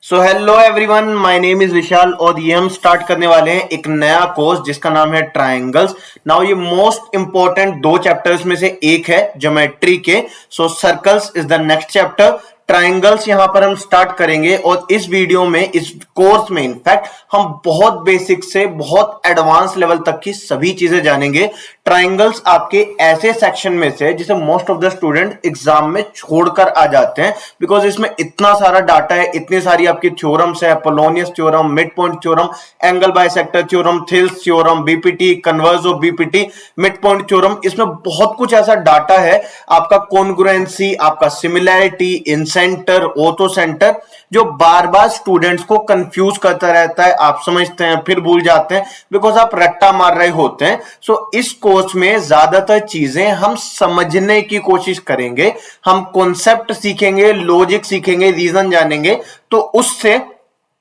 So hello everyone, my name is Vishal और ये हम स्टार्ट करने वाले हैं एक नया कोर्स जिसका नाम है ट्रायंगल्स। नाउ ये मोस्ट इंपॉर्टेंट दो चैप्टर्स में से एक है ज्योमेट्री के। So circles is the next chapter, triangles यहां पर हम स्टार्ट करेंगे और इस वीडियो में, इस कोर्स में इनफैक्ट हम बहुत बेसिक से बहुत एडवांस लेवल तक की सभी चीजें जानेंगे। ट्रायंगल्स आपके ऐसे सेक्शन में से जिसे most of the student exam में छोड़कर आ जाते हैं, बिकॉज इसमें इतना सारा डाटा है, इतनी सारी आपकी थ्योरम्स है, Polonius theorem, mid point theorem, angle bisector theorem, Thales theorem, BPT, converse of BPT, mid point theorem. इसमें बहुत कुछ ऐसा डाटा है, आपका कॉन्ग्रुएंसी, आपका सिमिलैरिटी, इनसेंटर, ऑर्थो सेंटर, जो बार बार स्टूडेंट्स को कंफ्यूज करता रहता है। आप समझते हैं फिर भूल जाते हैं बिकॉज आप रट्टा मार रहे होते हैं। सो इस कोर्स में ज्यादातर चीजें हम समझने की कोशिश करेंगे, हम कॉन्सेप्ट सीखेंगे, लॉजिक सीखेंगे, रीजन जानेंगे, तो उससे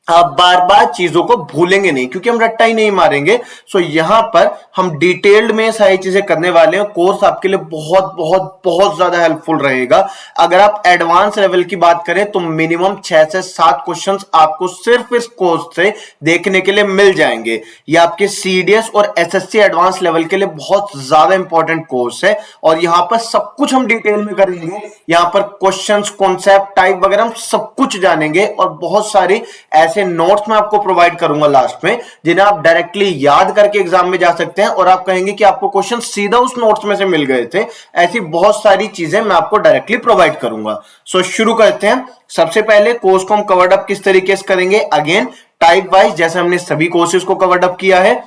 आप बार बार चीजों को भूलेंगे नहीं, क्योंकि हम रट्टा ही नहीं मारेंगे। सो यहां पर हम डिटेल्ड में सारी चीजें करने वाले हैं। कोर्स आपके लिए बहुत बहुत बहुत ज्यादा हेल्पफुल रहेगा। अगर आप एडवांस लेवल की बात करें तो मिनिमम 6 से 7 क्वेश्चंस आपको सिर्फ इस कोर्स से देखने के लिए मिल जाएंगे। ये आपके सीडीएस और एसएससी एडवांस लेवल के लिए बहुत ज्यादा इंपॉर्टेंट कोर्स है और यहां पर सब कुछ हम डिटेल में करेंगे। यहां पर क्वेश्चंस, कॉन्सेप्ट, टाइप वगैरह हम सब कुछ जानेंगे और बहुत सारी ऐसे नोट्स मैं आपको प्रोवाइड करूंगा लास्ट में, जिन्हें आप डायरेक्टली याद करके एग्जाम में जा सकते हैं और आप कहेंगे कि आपको क्वेश्चन सीधा उस नोट्स में से मिल गए थे। ऐसी बहुत सारी चीजें मैं आपको डायरेक्टली प्रोवाइड करूंगा। सो शुरू करते हैं। सबसे पहले कोर्स को हम कवर्ड अप किस तरीके से करेंगे, अगेन टाइप वाइज, जैसे हमने सभी कोर्सेज को कवर्ड अप किया है।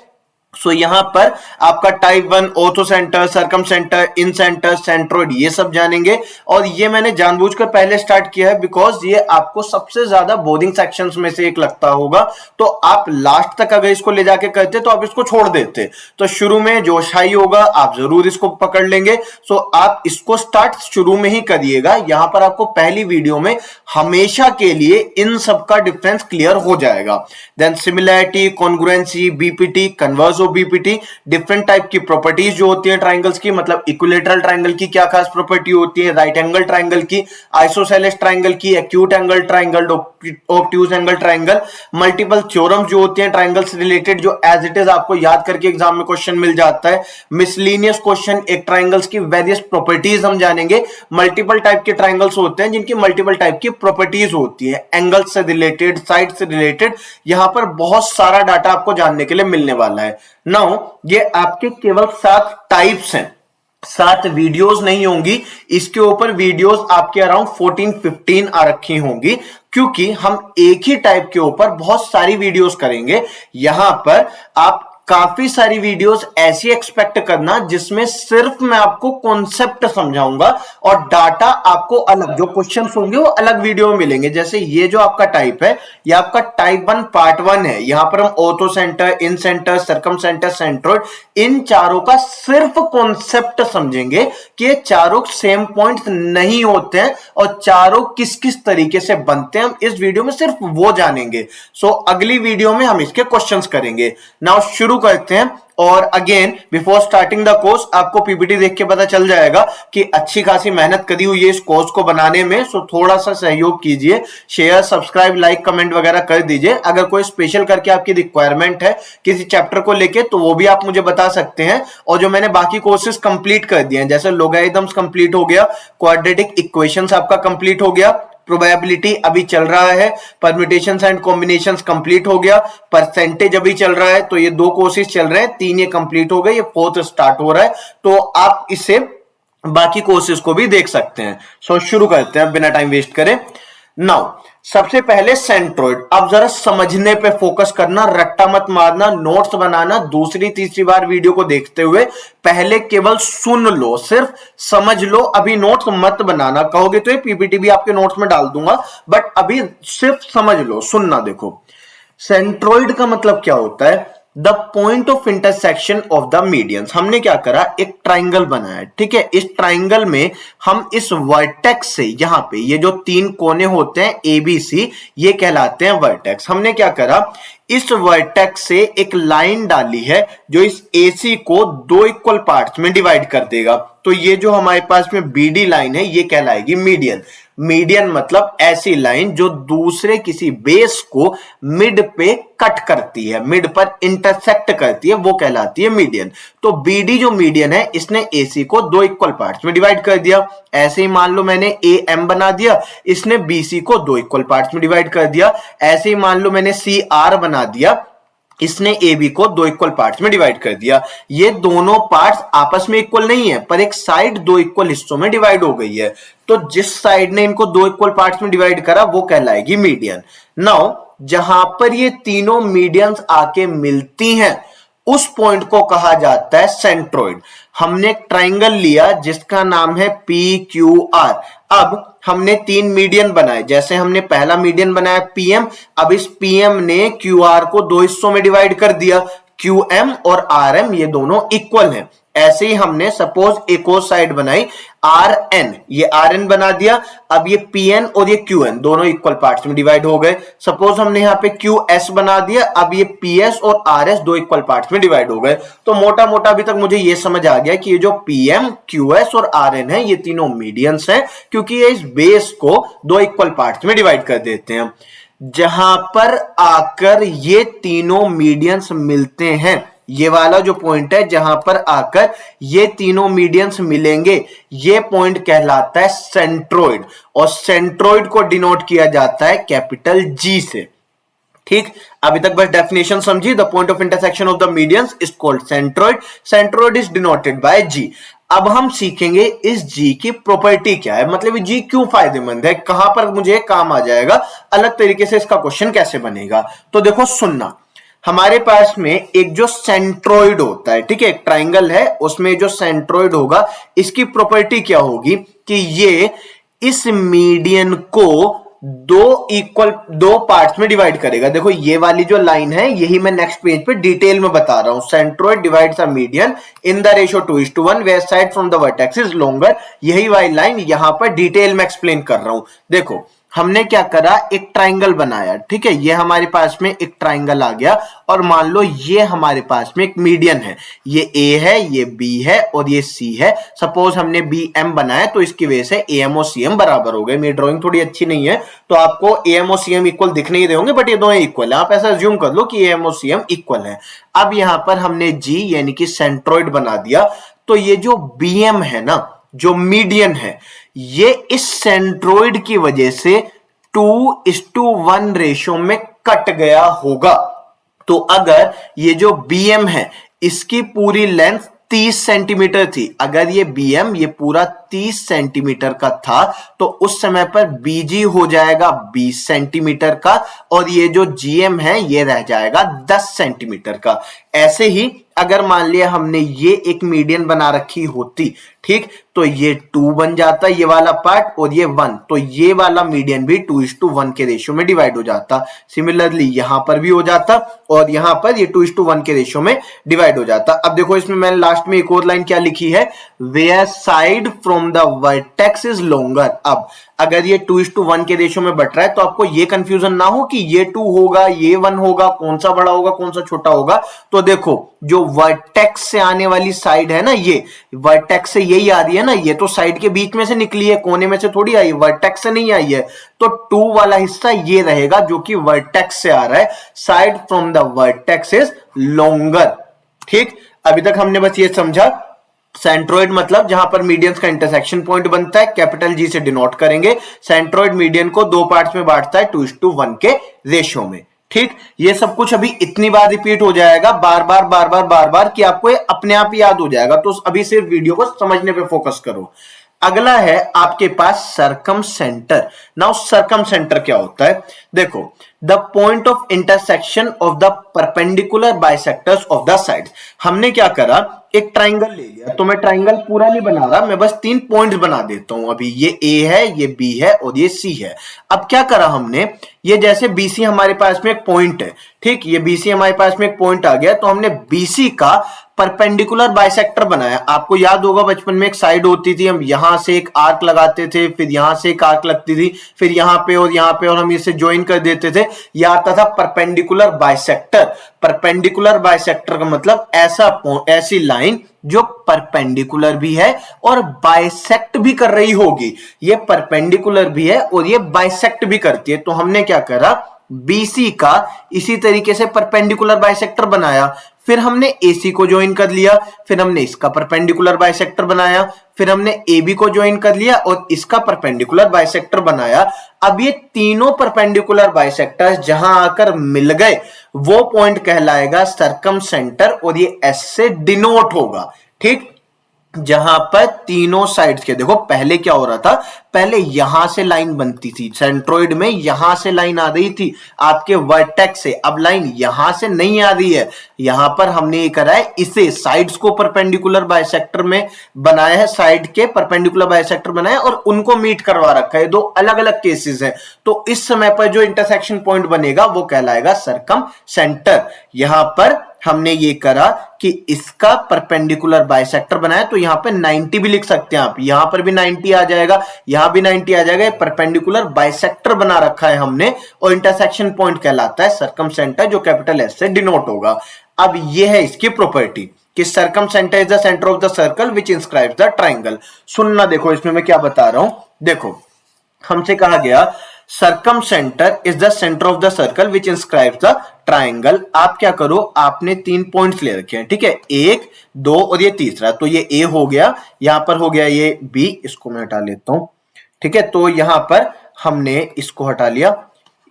सो यहां पर आपका type 1 orthocentre, circumcentre, incentre, centroid, ये सब जानेंगे। और ये मैंने जानबूझकर पहले स्टार्ट किया है बिकॉज ये आपको सबसे ज्यादा बोरिंग सेक्शंस में से एक लगता होगा। तो आप लास्ट तक अगर इसको ले जाके करते तो आप इसको छोड़ देते, तो शुरू में जोश हाई होगा, आप जरूर इसको पकड़ लेंगे। सो आप इसको स्टार्ट शुरू में ही करिएगा। यहां पर आपको पहली वीडियो में हमेशा के लिए इन सब का डिफरेंस क्लियर हो जाएगा। Then similarity, congruency, BPT, converse of BPT, different type की प्रॉपर्टीज जो होती है ट्राइंगल्स की, मतलब इक्विलेटरल ट्राइंगल की क्या खास प्रॉपर्टी होती है, राइट एंगल ट्राइंगल की, आइसोसेलेस ट्राइंगल की, acute angle triangle, obtuse angle triangle, multiple theorems जो होती हैं ट्राइंगल से रिलेटेड, जो एज इट इज आपको याद करके एग्जाम में क्वेश्चन मिल जाता है, मिसलिनियस क्वेश्चन, एक ट्राइंगल्स की वेरियस प्रॉपर्टीज हम जानेंगे। मल्टीपल टाइप के ट्राइंगल्स होते हैं जिनकी मल्टीपल टाइप की प्रॉपर्टीज होती है, एंगल से रिलेटेड, साइड से रिलेटेड। यहां पर बहुत सारा डाटा आपको जानने के लिए मिलने वाला है। नाउ ये आपके केवल 7 टाइप्स हैं, 7 वीडियोस नहीं होंगी। इसके ऊपर वीडियोस आपके अराउंड 14-15 आ रखी होंगी, क्योंकि हम एक ही टाइप के ऊपर बहुत सारी वीडियोस करेंगे। यहां पर आप काफी सारी वीडियोस ऐसी एक्सपेक्ट करना जिसमें सिर्फ मैं आपको कॉन्सेप्ट समझाऊंगा और डाटा आपको अलग, जो क्वेश्चंस होंगे वो अलग वीडियो में मिलेंगे। जैसे ये जो आपका टाइप है, ये आपका टाइप 1 पार्ट 1 है। यहां पर हम ऑर्थो सेंटर, इन सेंटर, सर्कम सेंटर, सेंट्रोइड, इन चारों का सिर्फ कॉन्सेप्ट समझेंगे कि ये चारों सेम पॉइंट्स नहीं होते हैं और चारों किस किस तरीके से बनते हैं, हम इस वीडियो में सिर्फ वो जानेंगे। सो अगली वीडियो में हम इसके क्वेश्चंस करेंगे। नाउ शुरू करते हैं। और again before starting the course आपको पीपीटी देख के पता चल जाएगा कि अच्छी खासी मेहनत करी हुई है इस कोर्स को बनाने में। सो थोड़ा सा सहयोग कीजिए, शेयर, सब्सक्राइब, लाइक, कमेंट वगैरह कर दीजिए। अगर कोई स्पेशल करके आपकी रिक्वायरमेंट है किसी चैप्टर को लेके तो वो भी आप मुझे बता सकते हैं। और जो मैंने बाकी कोर्सेज कंप्लीट कर दिए हैं, जैसे लोगरिथम्स कंप्लीट हो गया, क्वाड्रेटिक इक्वेशंस आपका कंप्लीट हो गया, प्रोबेबिलिटी अभी चल रहा है, परम्यूटेशंस एंड कॉम्बिनेशंस कंप्लीट हो गया, परसेंटेज अभी चल रहा है। तो ये 2 कोर्सेज चल रहे हैं, 3 ये कंप्लीट हो गए, ये 4th स्टार्ट हो रहा है। तो आप इसे बाकी कोर्सेज को भी देख सकते हैं। सो शुरू करते हैं बिना टाइम वेस्ट करे। नाउ सबसे पहले सेंट्रोइड। अब जरा समझने पे फोकस करना, रट्टा मत मारना, नोट्स बनाना दूसरी तीसरी बार वीडियो को देखते हुए। पहले केवल सुन लो, सिर्फ समझ लो, अभी नोट्स मत बनाना। कहोगे तो ये पीपीटी भी आपके नोट्स में डाल दूंगा, बट अभी सिर्फ समझ लो, सुनना। देखो सेंट्रोइड का मतलब क्या होता है, the point of intersection of the medians. हमने क्या करा, एक ट्राइंगल बनाया, ठीक है। इस ट्राइंगल में हम इस वर्टेक्स से, यहां पे ये जो 3 कोने होते हैं ए बी सी, ये कहलाते हैं वर्टेक्स। हमने क्या करा, इस वर्टेक्स से एक लाइन डाली है जो इस AC को 2 इक्वल पार्ट्स में डिवाइड कर देगा। तो ये जो हमारे पास में BD लाइन है ये कहलाएगी मीडियन। मीडियन मतलब ऐसी लाइन जो दूसरे किसी बेस को मिड पे कट करती है, मिड पर इंटरसेक्ट करती है, वो कहलाती है मीडियन। तो बीडी जो मीडियन है इसने एसी को दो इक्वल पार्ट्स में डिवाइड कर दिया। ऐसे ही मान लो मैंने ए एम बना दिया, इसने बीसी को दो इक्वल पार्ट्स में डिवाइड कर दिया। ऐसे ही मान लो मैंने सी आर बना दिया, इसने ए बी को दो इक्वल पार्ट्स में डिवाइड कर दिया। ये दोनों पार्ट्स आपस में इक्वल नहीं है, पर एक साइड दो इक्वल हिस्सों में डिवाइड हो गई है। तो जिस साइड ने इनको दो इक्वल पार्ट्स में डिवाइड करा वो कहलाएगी मीडियन। नाउ जहां पर ये तीनों मीडियंस आके मिलती हैं उस पॉइंट को कहा जाता है सेंट्रोइड। हमने एक ट्राइंगल लिया जिसका नाम है पी क्यू आर। अब हमने तीन मीडियन बनाए, जैसे हमने पहला मीडियन बनाया पीएम, अब इस पीएम ने क्यूआर को दो हिस्सों में डिवाइड कर दिया। क्यूएम और आरएम ये दोनों इक्वल हैं। ऐसे ही हमने सपोज एक और साइड बनाई आर एन, ये आर एन बना दिया। अब ये पी एन और ये क्यू एन दोनों इक्वल पार्ट्स में डिवाइड हो गए। सपोज हमने यहाँ पे क्यू एस बना दिया, अब ये पी एस और आर एस दो इक्वल पार्ट्स में डिवाइड हो गए। तो मोटा मोटा अभी तक मुझे ये समझ आ गया कि ये जो पी एम क्यू एस और आर एन है ये तीनों मीडियंस हैं, क्योंकि ये इस बेस को दो इक्वल पार्ट्स में डिवाइड कर देते हैं। जहां पर आकर ये तीनों मीडियंस मिलते हैं, ये वाला जो पॉइंट है जहां पर आकर ये तीनों मीडियंस मिलेंगे, ये पॉइंट कहलाता है सेंट्रोइड, और सेंट्रोइड को डिनोट किया जाता है कैपिटल जी से। ठीक, अभी तक बस डेफिनेशन समझी। The point of intersection of the medians is called centroid. Centroid is denoted by G. अब हम सीखेंगे इस जी की प्रॉपर्टी क्या है, मतलब जी क्यों फायदेमंद है, कहां पर मुझे काम आ जाएगा, अलग तरीके से इसका क्वेश्चन कैसे बनेगा। तो देखो सुनना, हमारे पास में एक जो सेंट्रोइड होता है, ठीक है, एक ट्राइंगल है उसमें जो सेंट्रोइड होगा इसकी प्रॉपर्टी क्या होगी कि ये इस मीडियन को दो पार्ट्स में डिवाइड करेगा। देखो ये वाली जो लाइन है यही मैं नेक्स्ट पेज पे डिटेल में बता रहा हूं। Centroid divides a median in the ratio 2:1 where side from the vertex is longer. यही वाली लाइन यहां पर डिटेल में एक्सप्लेन कर रहा हूं। देखो हमने क्या करा, एक ट्राइंगल बनाया, ठीक है, ये हमारे पास में एक ट्राइंगल आ गया, और मान लो ये हमारे पास में एक मीडियन है, ये ए है, ये बी है और ये सी है। सपोज हमने बी एम बनाया तो इसकी वजह से ए एम और सी एम बराबर हो गए। मेरी ड्राइंग थोड़ी अच्छी नहीं है तो आपको ए एम और सी एम इक्वल दिख नहीं रहे होंगे, बट ये दोनों इक्वल है। आप ऐसा अज्यूम कर लो कि ए एम और सी एम इक्वल है। अब यहां पर हमने जी यानी कि सेंट्रोइड बना दिया, तो ये जो बी एम है ना, जो मीडियन है, ये इस सेंट्रोइड की वजह से 2:1 रेशियो में कट गया होगा। तो अगर ये जो बीएम है इसकी पूरी लेंथ 30 सेंटीमीटर थी, अगर ये बीएम ये पूरा 30 सेंटीमीटर का था, तो उस समय पर बीजी हो जाएगा 20 सेंटीमीटर का, और ये जो जीएम है ये रह जाएगा 10 सेंटीमीटर का। ऐसे ही अगर मान लिया हमने ये एक मीडियन बना रखी होती, ठीक, तो ये 2 बन जाता ये वाला पार्ट, और ये 1, तो ये वाला मीडियन भी 2:1 के रेशियो में डिवाइड हो जाता। सिमिलरली यहां पर भी हो जाता, और यहां पर ये 2:1 के रेशियो में डिवाइड हो जाता। अब देखो इसमें मैंने लास्ट में एक और लाइन क्या लिखी है, where side from the vertex is longer. अब अगर ये 2:1 के रेशियो में बट रहा है तो आपको ये कंफ्यूजन ना हो कि ये 2 होगा ये 1 होगा, कौन सा बड़ा होगा कौन सा छोटा होगा। तो देखो जो वर्टेक्स से आने वाली साइड है ना, ये वर्टेक्स से यही आ रही है ना, ये तो साइड के बीच में से निकली है, कोने में से थोड़ी आई, वर्टेक्स से नहीं आई है। तो 2 वाला हिस्सा ये रहेगा जो कि वर्टेक्स से आ रहा है। Side from the vertex is longer. ठीक, अभी तक हमने बस ये समझा सेंट्रोइड मतलब जहां पर मीडियंस का इंटरसेक्शन पॉइंट बनता है, कैपिटल जी से डिनोट करेंगे। सेंट्रोइड मीडियन को दो पार्ट्स में बांटता है 2:1 के रेशियो में। ठीक, ये सब कुछ अभी इतनी बार रिपीट हो जाएगा, बार बार कि आपको अपने आप ही याद हो जाएगा। तो अभी सिर्फ वीडियो को समझने पे फोकस करो। अगला है आपके पास सरकम सेंटर। नाउ सरकम सेंटर क्या होता है, देखो the point of intersection of the perpendicular bisectors of the sides. हमने क्या करा, एक ट्राइंगल ले लिया, तो मैं ट्राइंगल पूरा नहीं बना रहा, मैं बस 3 पॉइंट्स बना देता हूं। अभी ये ए है, ये बी है और ये सी है। अब क्या करा हमने, ये जैसे बीसी हमारे पास में एक पॉइंट है, ठीक, ये बीसी हमारे पास में एक पॉइंट आ गया, तो हमने बीसी का परपेंडिकुलर बाइसेक्टर बनाया। आपको याद होगा बचपन में एक साइड होती थी, हम यहां से एक आर्क लगाते थे, फिर यहां से एक आर्क लगती थी, फिर यहां पे और हम इसे ज्वाइन कर देते थे। यह आता था परपेंडिकुलर बाइसेक्टर। परपेंडिकुलर बाइसेक्टर का मतलब ऐसी लाइन जो परपेंडिकुलर भी है और बाइसेक्ट भी कर रही होगी। ये परपेंडिकुलर भी है और ये बाइसेक्ट भी करती है। तो हमने क्या करा, बीसी का इसी तरीके से परपेंडिकुलर बाइसेक्टर बनाया, फिर हमने एसी को ज्वाइन कर लिया, फिर हमने इसका परपेंडिकुलर बाइसेक्टर बनाया, फिर हमने एबी को ज्वाइन कर लिया और इसका परपेंडिकुलर बाइसेक्टर बनाया। अब ये तीनों परपेंडिकुलर बाइसेक्टर्स जहां आकर मिल गए वो पॉइंट कहलाएगा सरकमसेंटर और ये एस से डिनोट होगा। ठीक, जहां पर तीनों साइड्स के, देखो पहले क्या हो रहा था, पहले यहां से लाइन बनती थी सेंट्रोइड में, यहां से लाइन आ रही थी आपके वर्टेक्स से, अब लाइन यहां से नहीं आ रही है। यहां पर हमने ये करा है, इसे साइड्स को परपेंडिकुलर बाइसेक्टर में बनाया है, साइड के परपेंडिकुलर बाइसेक्टर बनाया और उनको मीट करवा रखा है। दो अलग अलग केसेस हैं। तो इस समय पर जो इंटरसेक्शन पॉइंट बनेगा वो कहलाएगा सरकमसेंटर। यहां पर हमने ये करा कि इसका परपेंडिकुलर बाइसेक्टर बनाया, तो यहां पे 90 भी लिख सकते हैं आप, यहां पर भी 90 आ जाएगा, यहां भी 90 आ जाएगा। परपेंडिकुलर बाइसेक्टर बना रखा है हमने और इंटरसेक्शन पॉइंट कहलाता है सरकमसेंटर, जो कैपिटल एस से डिनोट होगा। अब ये है इसकी प्रॉपर्टी कि circumcentre is the centre of the circle which inscribes the triangle. सुनना, देखो इसमें मैं क्या बता रहा हूं। देखो हमसे कहा गया circumcentre is the centre of the circle which inscribes the triangle. आप क्या करो, आपने 3 पॉइंट्स ले रखे हैं, ठीक है, 1, 2 और ये तीसरा। तो ये ए हो गया, यहां पर हो गया ये बी, इसको मैं हटा लेता हूं, ठीक है। तो यहां पर हमने इसको हटा लिया,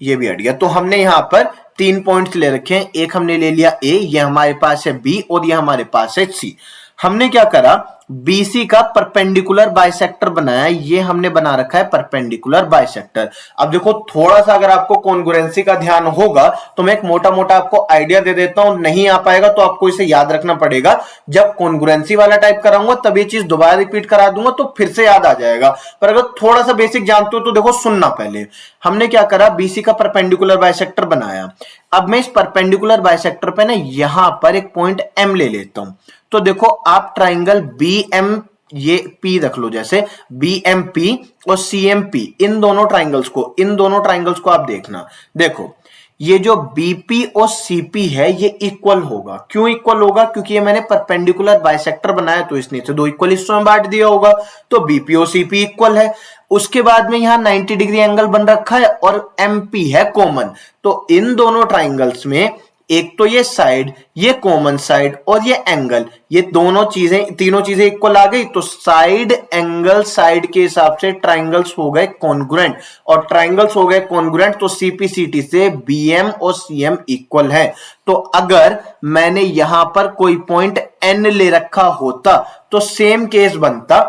ये भी हट गया। तो हमने यहां पर 3 पॉइंट्स ले रखे हैं, एक हमने ले लिया ए, ये हमारे पास है बी और ये हमारे पास है सी। हमने क्या करा, बीसी का परपेंडिकुलर बाइसेक्टर बनाया, ये हमने बना रखा है परपेंडिकुलर बाइसेक्टर। अब देखो थोड़ा सा अगर आपको कॉन्ग्रुएंसी का ध्यान होगा तो मैं एक मोटा मोटा आपको आइडिया दे देता हूं, नहीं आ पाएगा तो आपको इसे याद रखना पड़ेगा। जब कॉन्ग्रुएंसी वाला टाइप कराऊंगा तब ये चीज दोबारा रिपीट करा दूंगा तो फिर से याद आ जाएगा, पर अगर थोड़ा सा बेसिक जानते हो तो देखो सुनना। पहले हमने क्या करा, बीसी का परपेंडिकुलर बाइसेक्टर बनाया। अब मैं इस परपेंडिकुलर बाइसेक्टर पे ना यहां पर एक पॉइंट एम ले लेता हूं। तो देखो आप ट्राइंगल बी एम, ये पी रख लो, जैसे बी एम पी और सी एम पी, इन दोनों ट्राइंगल्स को आप देखना। देखो ये जो बीपी और सीपी है ये इक्वल होगा। क्यों इक्वल होगा, क्योंकि ये मैंने परपेंडिकुलर बाइसेक्टर बनाया तो इसने से 2 इक्वल हिस्सों में बांट दिया होगा, तो बीपी और सीपी इक्वल है। उसके बाद में यहां 90 डिग्री एंगल बन रखा है और एमपी है कॉमन। तो इन दोनों ट्राइंगल्स में एक तो ये साइड, ये कॉमन साइड और ये एंगल, ये दोनों चीजें, तीनों चीजें इक्वल आ गई। तो साइड एंगल साइड के हिसाब से ट्राइंगल्स हो गए कॉन्ग्रुएंट, और ट्राइंगल्स हो गए कॉन्ग्रुएंट तो सीपीसीटी से बीएम और सीएम इक्वल है। तो अगर मैंने यहां पर कोई पॉइंट एन ले रखा होता तो सेम केस बनता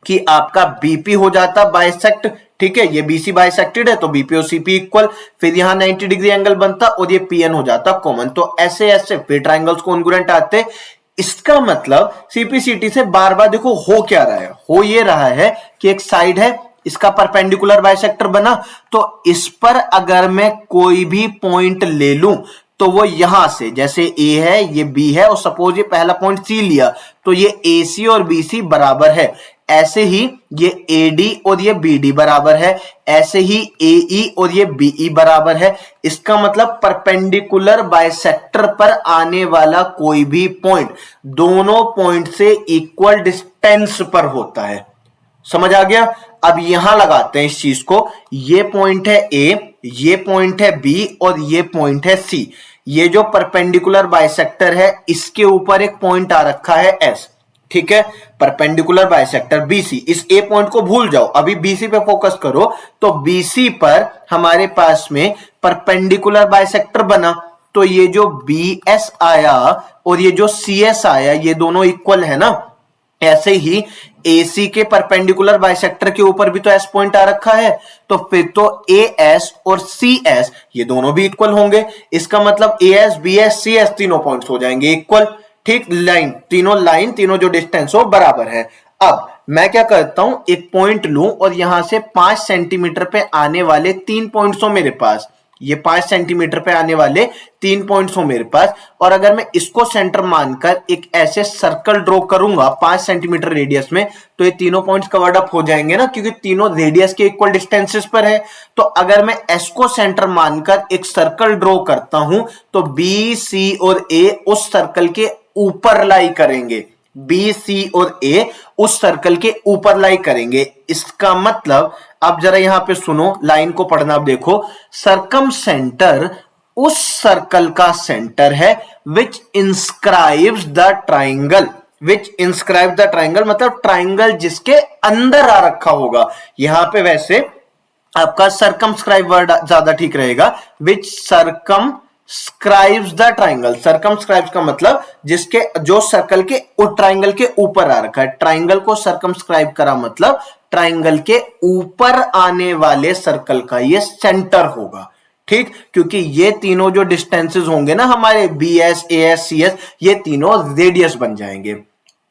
कि आपका बीपी हो जाता बाइसेक्ट, ठीक है, ये बीसी बाइसेक्टेड है तो बीपी और सीपी इक्वल, फिर यहां 90 डिग्री एंगल बनता और ये पीएन हो जाता कॉमन। तो ऐसे ऐसे फिर ट्राइंगल्स कॉन्ग्रुएंट आते। इसका मतलब सीपीसीटी से बार बार देखो हो क्या रहा है, हो ये रहा है कि एक साइड है, इसका परपेंडिकुलर बाइसेक्टर बना, तो इस पर अगर मैं कोई भी पॉइंट ले लूं तो वो यहां से, जैसे ए है ये बी है और सपोज ये पहला पॉइंट सी लिया, तो ये ए सी और बी सी बराबर है। ऐसे ही ये एडी और ये बीडी बराबर है, ऐसे ही एई और ये बीई बराबर है। इसका मतलब परपेंडिकुलर बाइसेक्टर पर आने वाला कोई भी पॉइंट दोनों पॉइंट से इक्वल डिस्टेंस पर होता है। समझ आ गया। अब यहां लगाते हैं इस चीज को, ये पॉइंट है ए, ये पॉइंट है बी और ये पॉइंट है सी। ये जो परपेंडिकुलर बाइसेक्टर है इसके ऊपर एक पॉइंट आ रखा है एस, ठीक है, परपेंडिकुलर बाइसेक्टर बीसी। इस ए पॉइंट को भूल जाओ, अभी बीसी पे फोकस करो। तो बीसी पर हमारे पास में परपेंडिकुलर बाइसेक्टर बना, तो ये जो बी एस आया और ये जो सी एस आया ये दोनों इक्वल है ना। ऐसे ही AC के परपेंडिकुलर बाइसेक्टर के ऊपर भी तो S पॉइंट आ रखा है, तो फिर तो AS और CS ये दोनों भी इक्वल होंगे। इसका मतलब AS BS CS तीनों पॉइंट्स हो जाएंगे इक्वल, ठीक, लाइन तीनों जो डिस्टेंस हो बराबर है। अब मैं क्या करता हूं, एक पॉइंट लूं और यहां से 5 सेंटीमीटर पे आने वाले 3 पॉइंट्स हो मेरे पास, ये 5 सेंटीमीटर पे आने वाले 3 पॉइंट्स हो मेरे पास, और अगर मैं इसको सेंटर मानकर एक ऐसे सर्कल ड्रॉ करूंगा 5 सेंटीमीटर रेडियस में, तो ये तीनों पॉइंट्स कवर्ड अप हो जाएंगे ना, क्योंकि तीनों रेडियस के इक्वल डिस्टेंसेस पर है। तो अगर मैं एस को सेंटर मानकर एक सर्कल ड्रॉ करता हूं, तो बी, सी और ए उस सर्कल के ऊपर लाई करेंगे। बी, सी और ए उस सर्कल के ऊपर लाई करेंगे। इसका मतलब अब जरा यहां पे सुनो, लाइन को पढ़ना। अब देखो, सर्कम सेंटर उस सर्कल का सेंटर है which inscribes the triangle. Which inscribe the triangle मतलब ट्राइंगल जिसके अंदर आ रखा होगा। यहां पे वैसे आपका सर्कमस्क्राइब वर्ड ज्यादा ठीक रहेगा, विच सर्कमस्क्राइब्स द ट्राइंगल। सर्कमस्क्राइब्स का मतलब जिसके, जो सर्कल के ट्राइंगल के ऊपर आ रखा है। ट्राइंगल को सर्कमस्क्राइब करा मतलब ट्राइंगल के ऊपर आने वाले सर्कल का ये सेंटर होगा। ठीक, क्योंकि ये तीनों जो डिस्टेंसेस होंगे ना हमारे B S, A S, C S, ये तीनों रेडियस बन जाएंगे।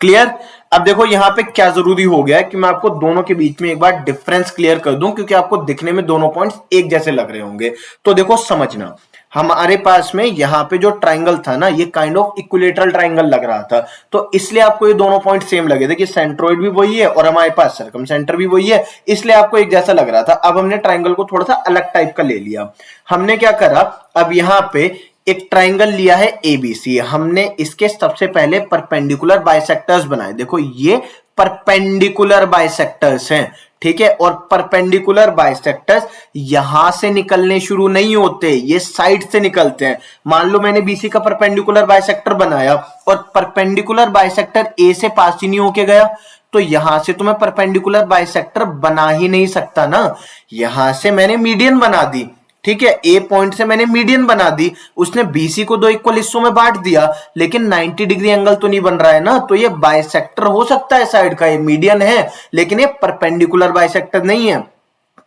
क्लियर। अब देखो यहां पे क्या जरूरी हो गया है कि मैं आपको दोनों के बीच में एक बार डिफरेंस क्लियर कर दूं, क्योंकि आपको दिखने में दोनों पॉइंट्स एक जैसे लग रहे होंगे। तो देखो समझना, हमारे पास में यहां पे जो ट्राइंगल था ना, ये काइंड ऑफ इक्विलेटरल ट्राइंगल लग रहा था, तो इसलिए आपको ये दोनों पॉइंट सेम लगे थे कि सेंट्रोइड भी वही है और हमारे पास सर्कम सेंटर भी वही है, इसलिए आपको एक जैसा लग रहा था। अब हमने ट्राइंगल को थोड़ा सा अलग टाइप का ले लिया। हमने क्या करा, अब यहां पे एक ट्राइंगल लिया है एबीसी, हमने इसके सबसे पहले परपेंडिकुलर बाइसेक्टर्स बनाए। देखो ये परपेंडिकुलर बाइसेक्टर्स हैं, ठीक है, और परपेंडिकुलर बाइसेक्टर्स यहां से निकलने शुरू नहीं होते, ये साइड से निकलते हैं। मान लो मैंने बीसी का परपेंडिकुलर बाइसेक्टर बनाया और परपेंडिकुलर बाइसेक्टर ए से पास ही नहीं होके गया, तो यहां से तो मैं परपेंडिकुलर बाइसेक्टर बना ही नहीं सकता ना। यहां से मैंने मीडियन बना दी, ठीक है, ए पॉइंट से मैंने मीडियन बना दी, उसने बीसी को दो इक्वल हिस्सों में बांट दिया, लेकिन 90 डिग्री एंगल तो नहीं बन रहा है ना, तो ये बाइसेक्टर हो सकता है साइड का, ये मीडियन है, लेकिन ये परपेंडिकुलर बाइसेक्टर नहीं है।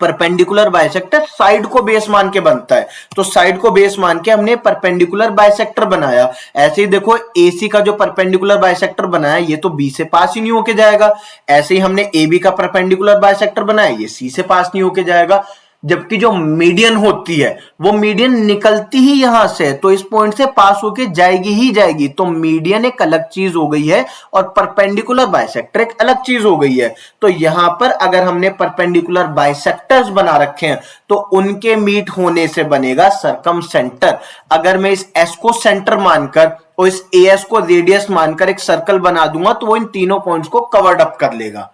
परपेंडिकुलर बाइसेक्टर साइड को बेस मान के बनता है, तो साइड को बेस मान के हमने परपेंडिकुलर बाइसेक्टर बनाया। ऐसे ही देखो एसी का जो परपेंडिकुलर बाइसेक्टर बनाया, ये तो बी से पास ही नहीं होके जाएगा। ऐसे ही हमने एबी का परपेंडिकुलर बाइसेक्टर बनाया, ये सी से पास नहीं होके जाएगा। जबकि जो मीडियन होती है वो मीडियन निकलती ही यहां से, तो इस पॉइंट से पास होके जाएगी ही जाएगी। तो मीडियन एक अलग चीज हो गई है और परपेंडिकुलर बाइसेक्टर एक अलग चीज हो गई है। तो यहां पर अगर हमने परपेंडिकुलर बाइसेक्टर्स बना रखे हैं, तो उनके मीट होने से बनेगा सर्कम सेंटर। अगर मैं इस एस को सेंटर मानकर और इस ए एस को रेडियस मानकर एक सर्कल बना दूंगा, तो वो इन तीनों पॉइंट्स को कवर्ड अप कर लेगा।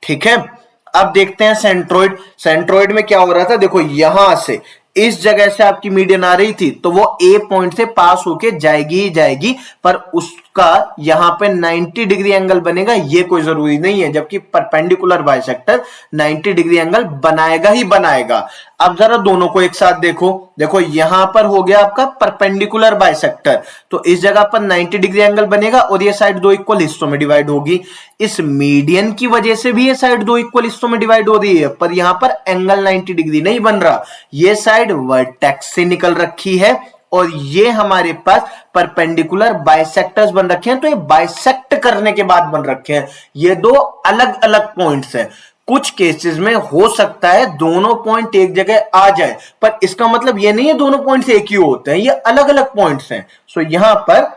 ठीक है, अब देखते हैं सेंट्रोइड। सेंट्रोइड में क्या हो रहा था, देखो यहां से इस जगह से आपकी मीडियन आ रही थी, तो वो ए पॉइंट से पास होके जाएगी ही जाएगी, पर उसका यहां पे 90 डिग्री एंगल बनेगा ये कोई जरूरी नहीं है, जबकि परपेंडिकुलर बाइसेक्टर 90 डिग्री एंगल बनाएगा ही बनाएगा। अब जरा दोनों को एक साथ देखो, देखो यहां पर हो गया आपका परपेंडिकुलर बाइसेक्टर, तो इस जगह पर 90 डिग्री एंगल बनेगा और ये साइड दो इक्वल हिस्सों में डिवाइड होगी। इस मीडियन की वजह से भी ये साइड दो इक्वल हिस्सों में डिवाइड हो रही है, पर यहां पर एंगल 90 डिग्री नहीं बन रहा, ये साइड वर्टेक्स से निकल रखी है और ये हमारे पास परपेंडिकुलर बाइसेक्टर्स बन रखे हैं। तो ये बाइसेक्ट करने के बाद बन रखे हैं, ये दो अलग अलग पॉइंट्स हैं। कुछ केसेस में हो सकता है दोनों पॉइंट एक जगह आ जाए, पर इसका मतलब ये नहीं है दोनों पॉइंट्स एक ही होते हैं, ये अलग अलग पॉइंट्स हैं। सो यहां पर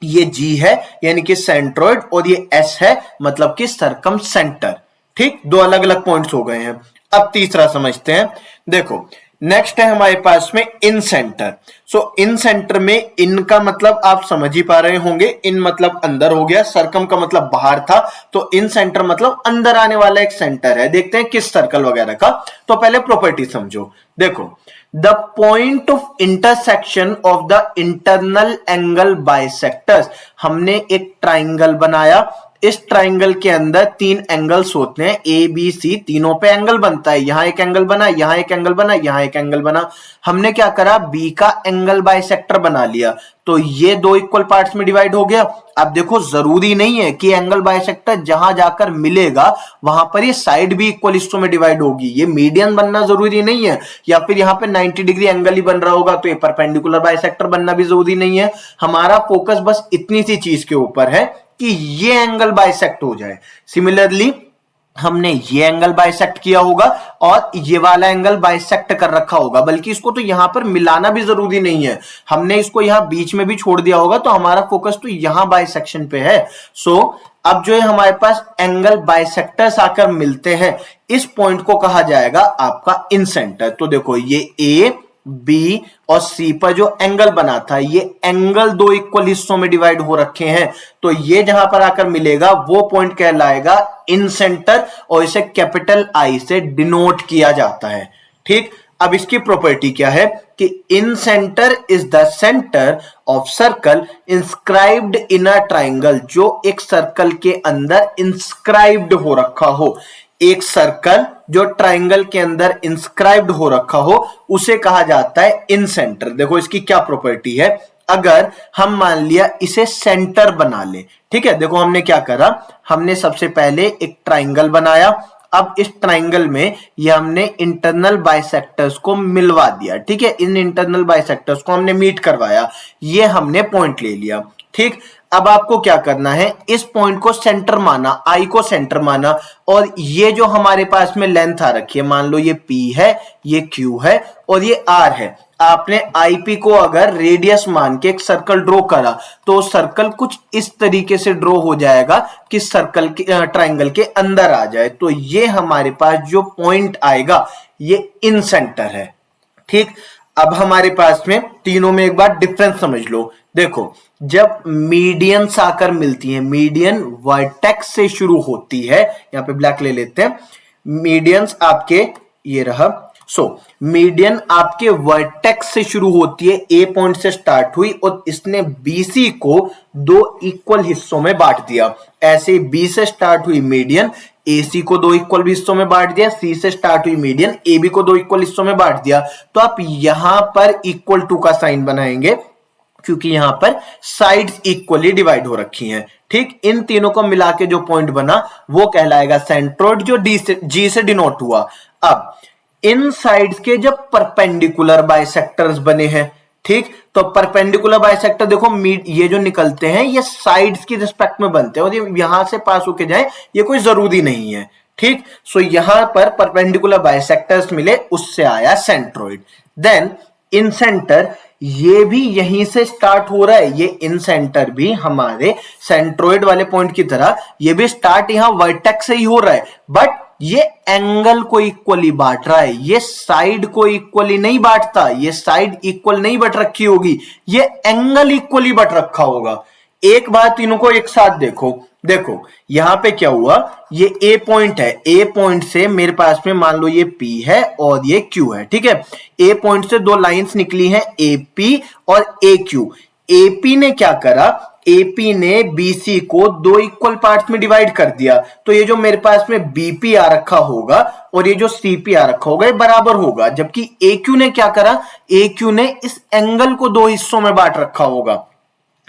ये जी है यानी कि सेंट्रोइड और ये एस है मतलब कि सर्कम सेंटर। ठीक, दो अलग अलग पॉइंट्स हो गए हैं। अब तीसरा समझते हैं। देखो नेक्स्ट है हमारे पास में इन सेंटर। सो इन सेंटर में इन का मतलब आप समझ ही पा रहे होंगे, इन मतलब अंदर हो गया, सर्कम का मतलब बाहर था, तो इन सेंटर मतलब अंदर आने वाला एक सेंटर है। देखते हैं किस सर्कल वगैरह का। तो पहले प्रॉपर्टी समझो। देखो the point of intersection of the internal angle bisectors, हमने एक ट्राइंगल बनाया, इस ट्राइंगल के अंदर तीन एंगल्स होते हैं, ए बी सी, तीनों पे एंगल बनता है। यहां एक एंगल बना, यहां एक एंगल बना, यहां एक एंगल बना। हमने क्या करा, बी का एंगल बाइसेक्टर बना लिया, तो ये दो इक्वल पार्ट्स में डिवाइड हो गया। अब देखो जरूरी नहीं है कि एंगल बाइसेक्टर जहां जाकर मिलेगा वहां पर ये साइड भी इक्वल हिस्सों में डिवाइड होगी, ये मीडियन बनना जरूरी नहीं है, या फिर यहां पे 90 डिग्री एंगल ही बन रहा होगा तो ये परपेंडिकुलर बाइसेक्टर बनना भी जरूरी नहीं है। हमारा फोकस बस इतनी सी चीज के ऊपर है कि ये एंगल बाइसेक्ट हो जाए। सिमिलरली हमने ये एंगल बाइसेक्ट किया होगा और ये वाला एंगल बाइसेक्ट कर रखा होगा, बल्कि इसको तो यहां पर मिलाना भी जरूरी नहीं है, हमने इसको यहां बीच में भी छोड़ दिया होगा, तो हमारा फोकस तो यहां बाइसेक्शन पे है। सो अब जो है हमारे पास एंगल बाइसेक्टर्स आकर मिलते हैं, इस पॉइंट को कहा जाएगा आपका इंसेंटर। तो देखो ये ए बी और सी पर जो एंगल बना था, ये एंगल दो इक्वल हिस्सों में डिवाइड हो रखे हैं, तो ये जहां पर आकर मिलेगा वो पॉइंट कहलाएगा इन सेंटर, और इसे कैपिटल आई से डिनोट किया जाता है। ठीक, अब इसकी प्रॉपर्टी क्या है कि incentre is the centre of circle inscribed in a triangle, जो एक सर्कल के अंदर इंस्क्राइब्ड हो रखा हो। एक सर्कल जो ट्राइंगल के अंदर इंस्क्राइब्ड हो रखा हो उसे कहा जाता है इन सेंटर। देखो इसकी क्या प्रॉपर्टी है, अगर हम मान लिया इसे सेंटर बना ले, ठीक है, देखो हमने क्या करा, हमने सबसे पहले एक ट्राइंगल बनाया, अब इस ट्राइंगल में ये हमने इंटरनल बाइसेक्टर्स को मिलवा दिया, ठीक है, इन इंटरनल बाइसेक्टर्स को हमने मीट करवाया, ये हमने पॉइंट ले लिया। ठीक, अब आपको क्या करना है, इस पॉइंट को सेंटर माना, आई को सेंटर माना, और ये जो हमारे पास में लेंथ आ रखी है, मान लो ये P है, ये Q है और ये R है, आपने IP को अगर रेडियस मान के एक सर्कल ड्रॉ करा, तो सर्कल कुछ इस तरीके से ड्रॉ हो जाएगा कि सर्कल के ट्राइंगल के अंदर आ जाए। तो ये हमारे पास जो पॉइंट आएगा ये इन सेंटर है। ठीक, अब हमारे पास में तीनों में एक बार डिफरेंस समझ लो। देखो जब मीडियंस आकर मिलती हैं, मीडियन वर्टेक्स से शुरू होती है, यहां पे ब्लैक ले लेते हैं, मीडियंस आपके ये रहा, मीडियन आपके वर्टेक्स से शुरू होती है, ए पॉइंट से स्टार्ट हुई और इसने बीसी को दो इक्वल हिस्सों में बांट दिया। ऐसे बी से स्टार्ट हुई मीडियन, AC को दो इक्वल हिस्सों में बांट दिया, सी से स्टार्ट हुई मीडियन, AB को दो इक्वल हिस्सों में बांट दिया। तो आप यहां पर इक्वल टू का साइन बनाएंगे क्योंकि यहां पर साइड्स इक्वली डिवाइड हो रखी हैं। ठीक, इन तीनों को मिला के जो पॉइंट बना वो कहलाएगा सेंट्रोइड, जो जी से डिनोट हुआ। अब इन साइड्स के जब परपेंडिकुलर बाइसेक्टर्स बने हैं, ठीक, तो परपेंडिकुलर बाइसेक्टर देखो ये जो निकलते हैं ये साइड्स की रिस्पेक्ट में बनते हैं और ये यहां से पास होके जाए ये कोई जरूरी नहीं है। ठीक, सो यहां पर परपेंडिकुलर बाइसेक्टर्स मिले, उससे आया सेंट्रोइड। देन इन सेंटर, ये भी यहीं से स्टार्ट हो रहा है, ये इन सेंटर भी हमारे सेंट्रोइड वाले पॉइंट की तरह ये भी स्टार्ट यहां वर्टेक्स से ही हो रहा है, बट ये एंगल को इक्वली बांट रहा है, ये साइड को इक्वली नहीं बांटता, ये साइड इक्वल नहीं बट रखी होगी, ये एंगल इक्वली बट रखा होगा। एक बात तीनों को एक साथ देखो, देखो यहां पे क्या हुआ, ये ए पॉइंट है, ए पॉइंट से मेरे पास में मान लो ये P है और ये Q है, ठीक है, ए पॉइंट से दो लाइंस निकली हैं AP और AQ। AP ने क्या करा, AP ने BC को दो इक्वल पार्ट्स में डिवाइड कर दिया, तो ये जो मेरे पास में BP आ रखा होगा और ये जो CP आ रखा होगा ये बराबर होगा, जबकि AQ ने क्या करा, AQ ने इस एंगल को दो हिस्सों में बांट रखा होगा।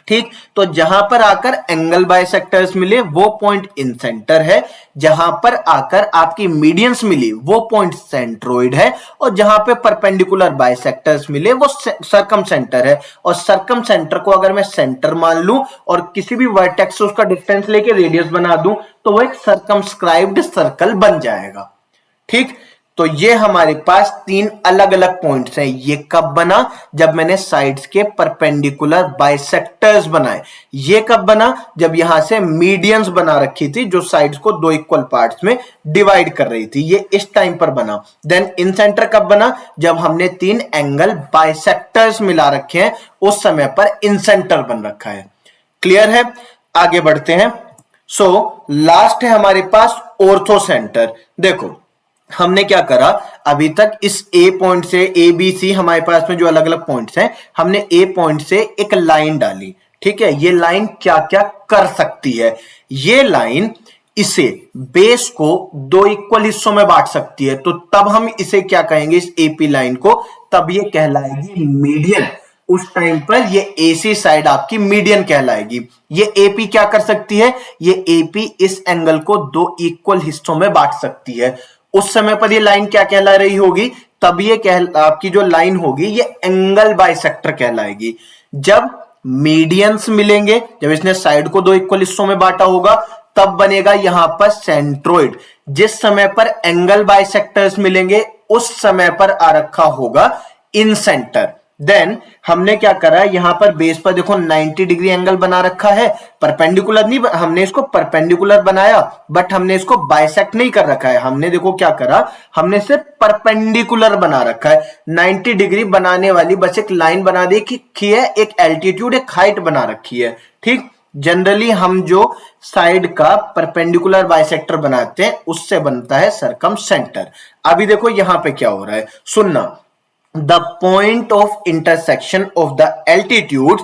ठीक, तो जहां पर आकर एंगल बाइसेक्टर्स मिले वो पॉइंट इन सेंटर है, जहां पर आकर आपकी मीडियंस मिली वो पॉइंट सेंट्रोइड है, और जहां पे परपेंडिकुलर बाइसेक्टर्स मिले वो सर्कम सेंटर है। और सर्कम सेंटर को अगर मैं सेंटर मान लूं और किसी भी वर्टेक्स से उसका डिस्टेंस लेके रेडियस बना दूं तो वो एक सर्कमस्क्राइब्ड सर्कल बन जाएगा। ठीक, तो ये हमारे पास तीन अलग अलग पॉइंट्स हैं। ये कब बना, जब मैंने साइड्स के परपेंडिकुलर बाइसेक्टर्स बनाए। ये कब बना, जब यहां से मीडियंस बना रखी थी जो साइड्स को दो इक्वल पार्ट्स में डिवाइड कर रही थी, ये इस टाइम पर बना। देन इन सेंटर कब बना, जब हमने तीन एंगल बाइसेक्टर्स मिला रखे हैं, उस समय पर इन सेंटर बन रखा है। क्लियर है, आगे बढ़ते हैं। सो लास्ट है हमारे पास ऑर्थो सेंटर। देखो हमने क्या करा, अभी तक इस ए पॉइंट से ए बी सी हमारे पास में जो अलग अलग पॉइंट्स हैं, हमने ए पॉइंट से एक लाइन डाली। ठीक है, ये लाइन क्या क्या कर सकती है, ये लाइन इसे बेस को दो इक्वल हिस्सों में बांट सकती है, तो तब हम इसे क्या कहेंगे, इस एपी लाइन को, तब ये कहलाएगी मीडियन। उस टाइम पर ये एसी साइड आपकी मीडियन कहलाएगी। ये एपी क्या कर सकती है, ये एपी इस एंगल को दो इक्वल हिस्सों में बांट सकती है। उस समय पर ये लाइन क्या कहला रही होगी, तब ये आपकी जो लाइन होगी ये एंगल बाइसेक्टर कहलाएगी। जब मीडियंस मिलेंगे, जब इसने साइड को दो इक्वल हिस्सों में बांटा होगा, तब बनेगा यहां पर सेंट्रोइड। जिस समय पर एंगल बाइसेक्टर्स मिलेंगे उस समय पर आ रखा होगा इन सेंटर। देन हमने क्या करा, यहां पर बेस पर देखो 90 डिग्री एंगल बना रखा है, परपेंडिकुलर नहीं, हमने इसको परपेंडिकुलर बनाया बट हमने इसको बाइसेक्ट नहीं कर रखा है। हमने देखो क्या करा, हमने सिर्फ परपेंडिकुलर बना रखा है। 90 डिग्री बनाने वाली बस एक लाइन बना दी कि है, एक एल्टीट्यूड एक हाइट बना रखी है। ठीक, जनरली हम जो साइड का परपेंडिकुलर बाइसेक्टर बनाते हैं उससे बनता है सर्कमसेंटर। अभी देखो यहां पे क्या हो रहा है, सुनना। The point of intersection of the altitude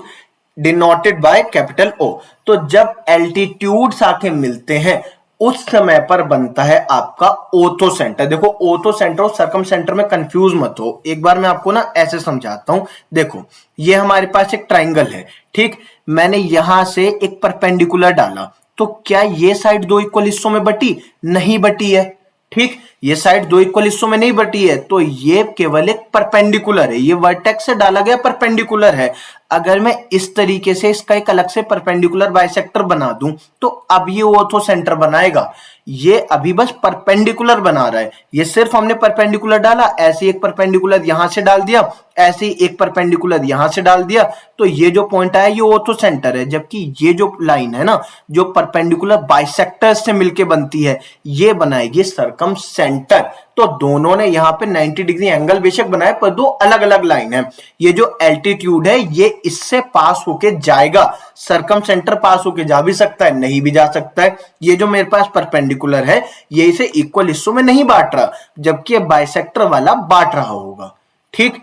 denoted by capital O. तो जब एल्टीट्यूड्स आके मिलते हैं उस समय पर बनता है आपका ओर्थो सेंटर। देखो ओर्थो सेंटर और सर्कम सेंटर में कंफ्यूज मत हो, एक बार मैं आपको ना ऐसे समझाता हूं। देखो ये हमारे पास एक ट्राइंगल है, ठीक, मैंने यहां से एक परपेंडिकुलर डाला, तो क्या ये साइड दो इक्वल हिस्सों में बटी? नहीं बटी है। ठीक, ये साइड दो इक्वल हिस्सों में नहीं बटी है, तो ये केवल एक परपेंडिकुलर है, ये वर्टेक्स से डाला गया परपेंडिकुलर है। अगर मैं इस तरीके से इसका एक अलग से परपेंडिकुलर बाइसेक्टर बना दूं तो अब ये ऑर्थो सेंटर बनाएगा। ये अभी बस परपेंडिकुलर बना रहा है, ये सिर्फ हमने परपेंडिकुलर डाला, ऐसे एक परपेंडिकुलर यहां से डाल दिया, ऐसे ही एक परपेंडिकुलर यहां से डाल दिया, तो ये जो पॉइंट आया ये ऑर्थो सेंटर है। जबकि ये जो लाइन है ना, जो परपेंडिकुलर बाइसेक्टर से मिलके बनती है, ये बनाएगी सर्कम सेंटर। तो दोनों ने यहां पे 90 डिग्री एंगल बेशक बनाए पर दो अलग अलग लाइन है। ये जो एल्टीट्यूड है ये इससे पास होके जाएगा, सर्कम सेंटर पास होके जा भी सकता है, नहीं भी जा सकता है। ये जो मेरे पास परपेंडिकुलर है ये इसे इक्वल हिस्सों में नहीं बांट रहा, जबकि ये बाइसेक्टर वाला बांट रहा होगा। ठीक,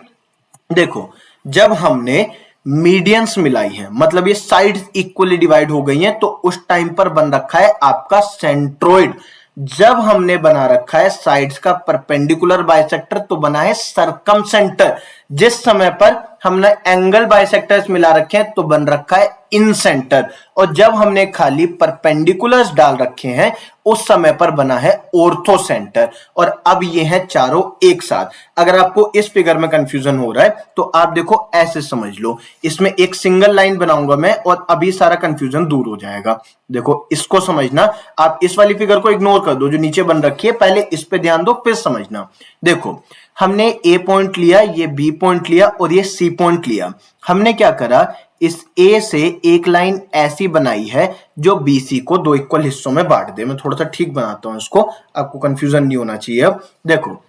देखो जब हमने मीडियंस मिलाई है, मतलब ये साइड्स इक्वली डिवाइड हो गई हैं, तो उस टाइम पर बन रखा है आपका सेंट्रोइड। जब हमने बना रखा है साइड्स का परपेंडिकुलर बाइसेक्टर तो बना है सर्कम सेंटर। जिस समय पर हमने एंगल बाइसेक्टर्स मिला रखे हैं तो बन रखा है इन सेंटर। और जब हमने खाली परपेंडिकुलर्स डाल रखे हैं उस समय पर बना है ऑर्थो सेंटर। और अब ये हैं चारों एक साथ। अगर आपको इस फिगर में कंफ्यूजन हो रहा है तो आप देखो ऐसे समझ लो, इसमें एक सिंगल लाइन बनाऊंगा मैं और अभी सारा कंफ्यूजन दूर हो जाएगा। देखो इसको समझना, आप इस वाली फिगर को इग्नोर कर दो जो नीचे बन रखी है, पहले इस पे ध्यान दो फिर समझना। देखो हमने ए पॉइंट लिया, ये बी पॉइंट लिया और ये सी पॉइंट लिया। हमने क्या करा, इस ए से एक लाइन ऐसी बनाई है जो बीसी को दो इक्वल हिस्सों में बांट दे। मैं थोड़ा सा ठीक बनाता हूं इसको, आपको कंफ्यूजन नहीं होना चाहिए। अब देखो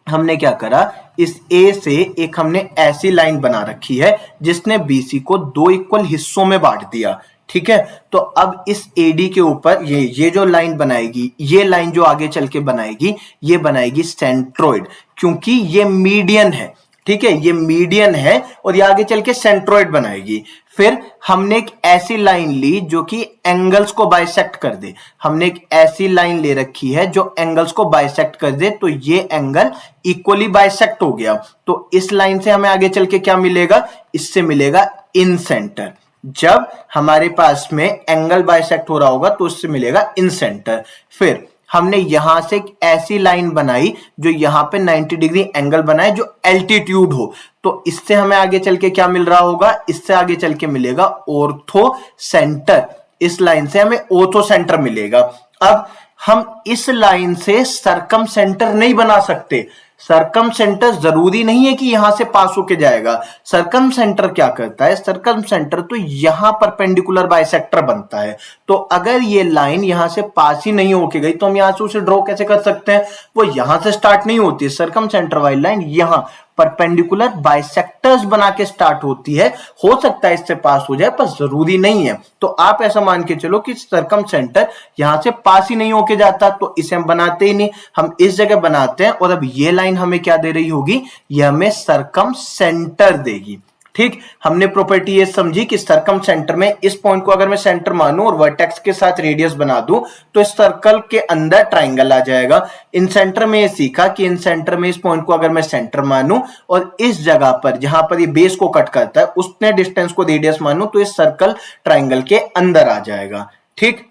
हमने क्या करा, इस ए से एक हमने ऐसी लाइन बना रखी है जिसने बीसी को दो इक्वल हिस्सों में बांट दिया। ठीक है, तो अब इस एडी के ऊपर ये जो लाइन बनाएगी, ये लाइन जो आगे चल के बनाएगी, ये बनाएगी सेंट्रोइड, क्योंकि ये मीडियन है। ठीक है, ये मीडियन है और ये आगे चल के सेंट्रोइड बनाएगी। फिर हमने एक ऐसी लाइन ली जो कि एंगल्स को बाइसेक्ट कर दे। हमने एक ऐसी लाइन ले रखी है जो एंगल्स को बाइसेक्ट कर दे, तो ये एंगल इक्वली बाइसेक्ट हो गया। तो इस लाइन से हमें आगे चल के क्या मिलेगा, इससे मिलेगा इन सेंटर। जब हमारे पास में एंगल बाइसेक्ट हो रहा होगा तो उससे मिलेगा इन सेंटर। फिर हमने यहां से एक ऐसी लाइन बनाई जो यहां पे 90 डिग्री एंगल बनाए जो एल्टीट्यूड हो, तो इससे हमें आगे चल के क्या मिल रहा होगा, इससे आगे चल के मिलेगा ऑर्थो सेंटर। इस लाइन से हमें ऑर्थो सेंटर मिलेगा। अब हम इस लाइन से सर्कम सेंटर नहीं बना सकते। सर्कम सेंटर जरूरी नहीं है कि यहां से पास होके जाएगा। सर्कम सेंटर क्या करता है, सर्कम सेंटर तो यहां परपेंडिकुलर बाइसेक्टर बनता है। तो अगर ये लाइन यहां से पास ही नहीं होके गई तो हम यहां से उसे ड्रॉ कैसे कर सकते हैं, वो यहां से स्टार्ट नहीं होती। सर्कम सेंटर वाली लाइन यहां परपेंडिकुलर बाइसेक्टर्स बना के स्टार्ट होती है। हो सकता है इससे पास हो जाए पर जरूरी नहीं है। तो आप ऐसा मान के चलो कि सर्कम सेंटर यहां से पास ही नहीं होके जाता, तो इसे हम बनाते ही नहीं, हम इस जगह बनाते हैं। और अब ये लाइन हमें क्या दे रही होगी, ये हमें सर्कम सेंटर देगी। ठीक, हमने प्रॉपर्टी ये समझी कि सर्कम सेंटर में इस पॉइंट को अगर मैं सेंटर मानूं और वर्टेक्स के साथ रेडियस बना दूं तो इस सर्कल के अंदर ट्राइंगल आ जाएगा। इन सेंटर में ये सीखा कि इन सेंटर में इस पॉइंट को अगर मैं सेंटर मानूं और इस जगह पर जहां पर ये बेस को कट करता है उसने डिस्टेंस को रेडियस मानूं तो इस सर्कल ट्राइंगल के अंदर आ जाएगा। ठीक,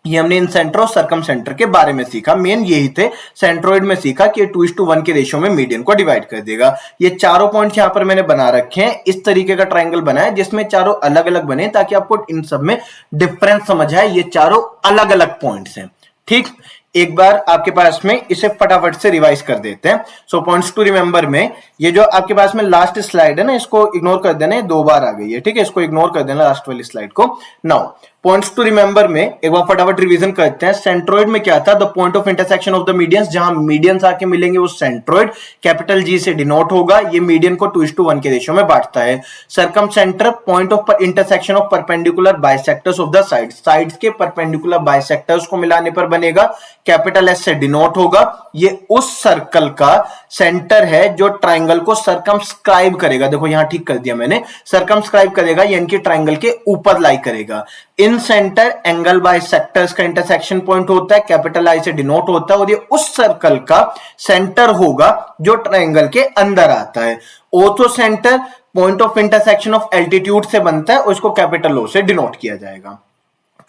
ये हमने इन सेंटर और सर्कम सेंटर के बारे में सीखा। मेन यही थे, सेंट्रोइड में सीखा कि 2:1 के रेशियो में मीडियन को डिवाइड कर देगा। ये चारों पॉइंट यहां पर मैंने बना रखे हैं, इस तरीके का ट्राइंगल बना है जिसमें चारों अलग अलग बने ताकि आपको इन सब में डिफरेंस समझ आए। ये चारों अलग अलग पॉइंट्स हैं, ठीक। एक बार आपके पास में इसे फटाफट से रिवाइज कर देते हैं। सो पॉइंट्स टू रिमेंबर में, ये जो आपके पास में लास्ट स्लाइड है ना, इसको इग्नोर कर देना, दो बार आ गई है, ठीक है, इसको इग्नोर कर देना लास्ट वाली स्लाइड को। नाउ पॉइंट्स टू रिमेंबर में एक बार फटाफट रिवीजन करते हैं। सेंट्रोइड में क्या था, the point of intersection of the medians, जहां मीडियंस आके मिलेंगे वो सेंट्रोइड कैपिटल जी से डिनोट होगा। ये मीडियन को 2:1 के रेशियो में बांटता है। Circum centre, point of intersection of perpendicular bisectors of the sides, sides के परपेंडिकुलर बाइसेक्टर्स को मिलाने पर बनेगा, कैपिटल एस से डिनोट होगा। ये उस सर्कल का सेंटर है जो ट्राइंगल को सर्कमस्क्राइब करेगा। देखो यहां ठीक कर दिया मैंने, सर्कमस्क्राइब करेगा यानी कि ट्राइंगल के ऊपर लाई करेगा। इन सेंटर एंगल बाइसेक्टर्स का इंटरसेक्शन पॉइंट होता है, कैपिटल आई से डिनोट होता है, और ये उस सर्कल का सेंटर होगा जो ट्राइंगल के अंदर आता है। Ortho centre point of intersection of altitude से बनता है और इसको कैपिटल ओ से डिनोट किया जाएगा।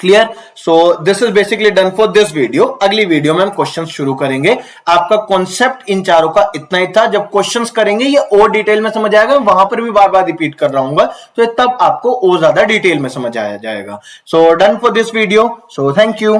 Clear? So this is basically done for this video. अगली वीडियो में हम क्वेश्चंस शुरू करेंगे। आपका कॉन्सेप्ट इन चारों का इतना ही था। जब क्वेश्चंस करेंगे ये और डिटेल में समझ आएगा, वहां पर भी बार बार रिपीट कर रहा हूं, तो तब आपको और ज्यादा डिटेल में समझ आया जाएगा। So done for this video, so thank you.